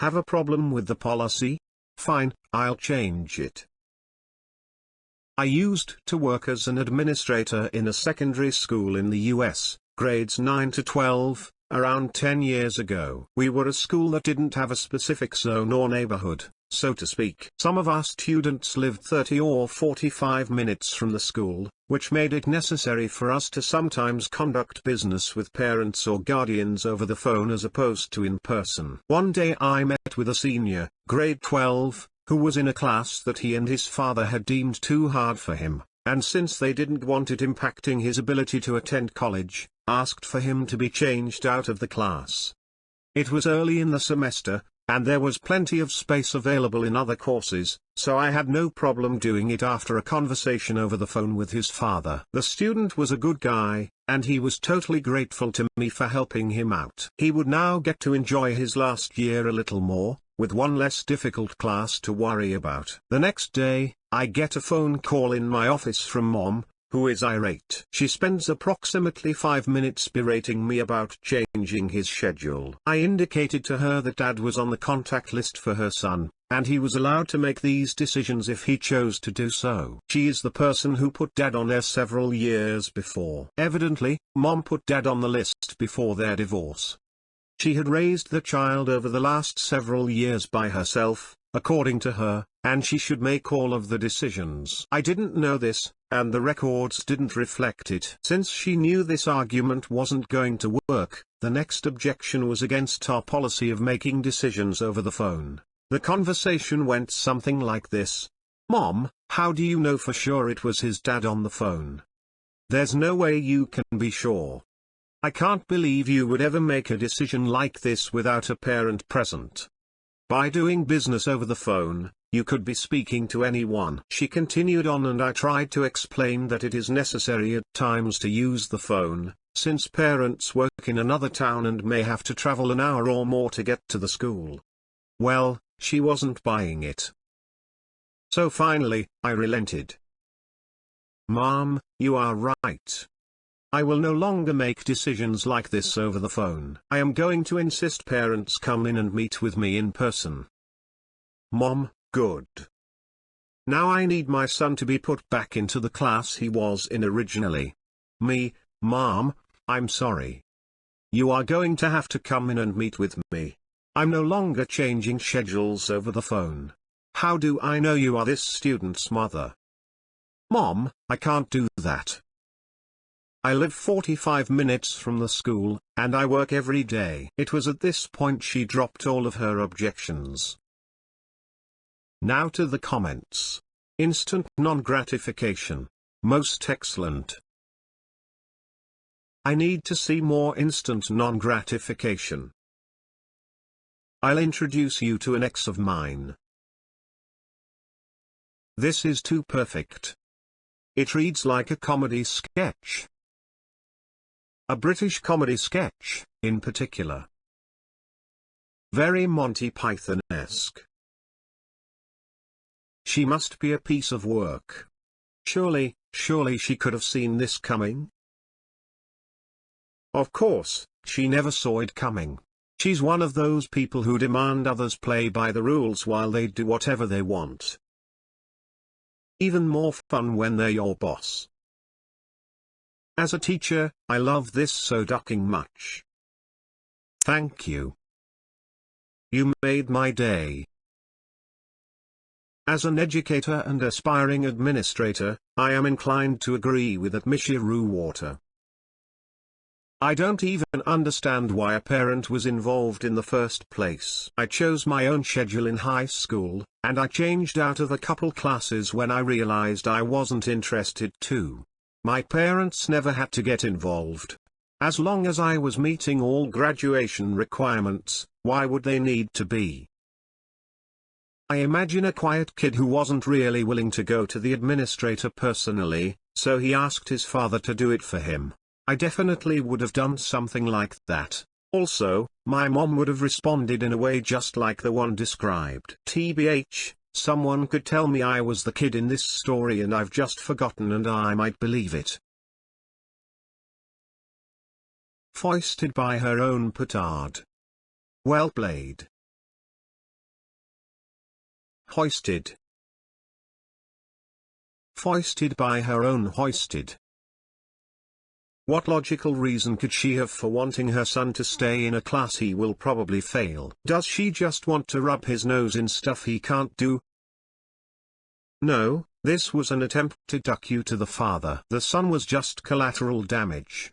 Have a problem with the policy? Fine, I'll change it. I used to work as an administrator in a secondary school in the US, grades 9 to 12, around 10 years ago. We were a school that didn't have a specific zone or neighborhood, so to speak. Some of our students lived 30 or 45 minutes from the school, which made it necessary for us to sometimes conduct business with parents or guardians over the phone as opposed to in person. One day I met with a senior, grade 12, who was in a class that he and his father had deemed too hard for him, and since they didn't want it impacting his ability to attend college, asked for him to be changed out of the class. It was early in the semester, and there was plenty of space available in other courses, so I had no problem doing it after a conversation over the phone with his father. The student was a good guy, and he was totally grateful to me for helping him out. He would now get to enjoy his last year a little more, with one less difficult class to worry about. The next day, I get a phone call in my office from Mom, who is irate. She spends approximately 5 minutes berating me about changing his schedule. I indicated to her that Dad was on the contact list for her son, and he was allowed to make these decisions if he chose to do so. She is the person who put Dad on there several years before. Evidently, Mom put Dad on the list before their divorce. She had raised the child over the last several years by herself, according to her, and she should make all of the decisions. I didn't know this, and the records didn't reflect it. Since she knew this argument wasn't going to work, the next objection was against our policy of making decisions over the phone. The conversation went something like this. Mom, how do you know for sure it was his dad on the phone? There's no way you can be sure. I can't believe you would ever make a decision like this without a parent present. By doing business over the phone, you could be speaking to anyone. She continued on, and I tried to explain that it is necessary at times to use the phone, since parents work in another town and may have to travel an hour or more to get to the school. Well, she wasn't buying it. So finally, I relented. Mom, you are right. I will no longer make decisions like this over the phone. I am going to insist parents come in and meet with me in person. Mom, good. Now I need my son to be put back into the class he was in originally. Me, Mom, I'm sorry. You are going to have to come in and meet with me. I'm no longer changing schedules over the phone. How do I know you are this student's mother? Mom, I can't do that. I live 45 minutes from the school, and I work every day. It was at this point she dropped all of her objections. Now to the comments. Instant non-gratification. Most excellent. I need to see more instant non-gratification. I'll introduce you to an ex of mine. This is too perfect. It reads like a comedy sketch. A British comedy sketch, in particular. Very Monty Python-esque. She must be a piece of work. Surely she could have seen this coming? Of course, she never saw it coming. She's one of those people who demand others play by the rules while they do whatever they want. Even more fun when they're your boss. As a teacher, I love this so ducking much. Thank you. You made my day. As an educator and aspiring administrator, I am inclined to agree with that Water. I don't even understand why a parent was involved in the first place. I chose my own schedule in high school, and I changed out of a couple classes when I realized I wasn't interested too. My parents never had to get involved. As long as I was meeting all graduation requirements, why would they need to be? I imagine a quiet kid who wasn't really willing to go to the administrator personally, so he asked his father to do it for him. I definitely would have done something like that. Also, my mom would have responded in a way just like the one described. TBH, someone could tell me I was the kid in this story and I've just forgotten, and I might believe it. Foisted by her own petard. Well played. Hoisted. Foisted by her own hoisted. What logical reason could she have for wanting her son to stay in a class he will probably fail? Does she just want to rub his nose in stuff he can't do? No, this was an attempt to duck you to the father. The son was just collateral damage.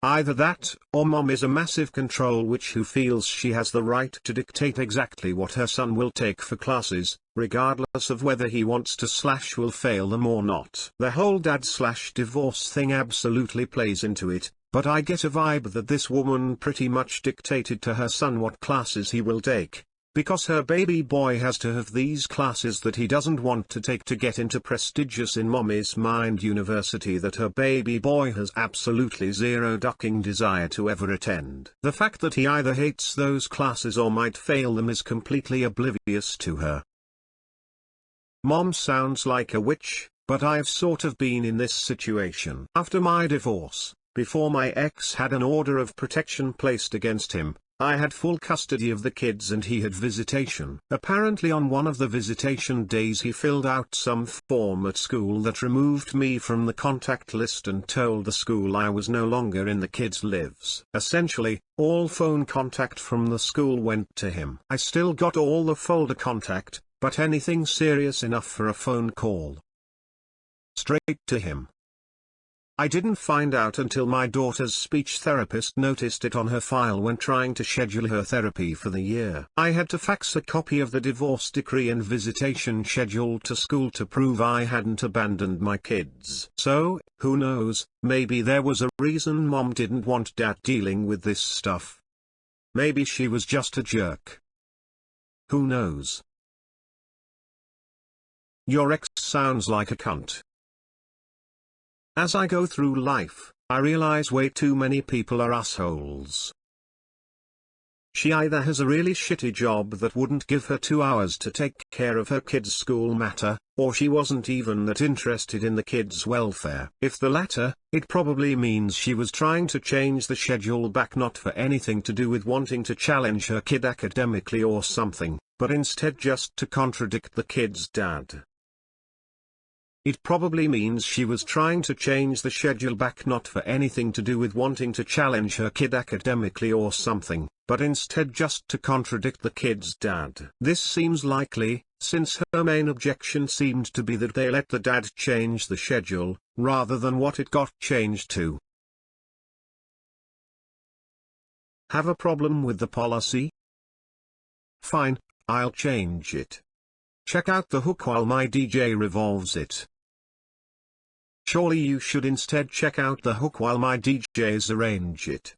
Either that, or mom is a massive control witch who feels she has the right to dictate exactly what her son will take for classes, regardless of whether he wants to / will fail them or not. The whole dad/divorce thing absolutely plays into it, but I get a vibe that this woman pretty much dictated to her son what classes he will take, because her baby boy has to have these classes that he doesn't want to take to get into prestigious in mommy's mind university that her baby boy has absolutely zero ducking desire to ever attend. The fact that he either hates those classes or might fail them is completely oblivious to her. Mom sounds like a witch, but I've sort of been in this situation. After my divorce, before my ex had an order of protection placed against him, I had full custody of the kids and he had visitation. Apparently on one of the visitation days he filled out some form at school that removed me from the contact list and told the school I was no longer in the kids' lives. Essentially, all phone contact from the school went to him. I still got all the folder contact, but anything serious enough for a phone call, straight to him. I didn't find out until my daughter's speech therapist noticed it on her file when trying to schedule her therapy for the year. I had to fax a copy of the divorce decree and visitation schedule to school to prove I hadn't abandoned my kids. So, who knows, maybe there was a reason mom didn't want dad dealing with this stuff. Maybe she was just a jerk. Who knows? Your ex sounds like a cunt. As I go through life, I realize way too many people are assholes. She either has a really shitty job that wouldn't give her 2 hours to take care of her kids' school matter, or she wasn't even that interested in the kids' welfare. If the latter, it probably means she was trying to change the schedule back not for anything to do with wanting to challenge her kid academically or something, but instead just to contradict the kid's dad. It probably means she was trying to change the schedule back not for anything to do with wanting to challenge her kid academically or something, but instead just to contradict the kid's dad. This seems likely, since her main objection seemed to be that they let the dad change the schedule, rather than what it got changed to. Have a problem with the policy? Fine, I'll change it. Check out the hook while my DJ revolves it. Surely you should instead check out the hook while my DJs arrange it.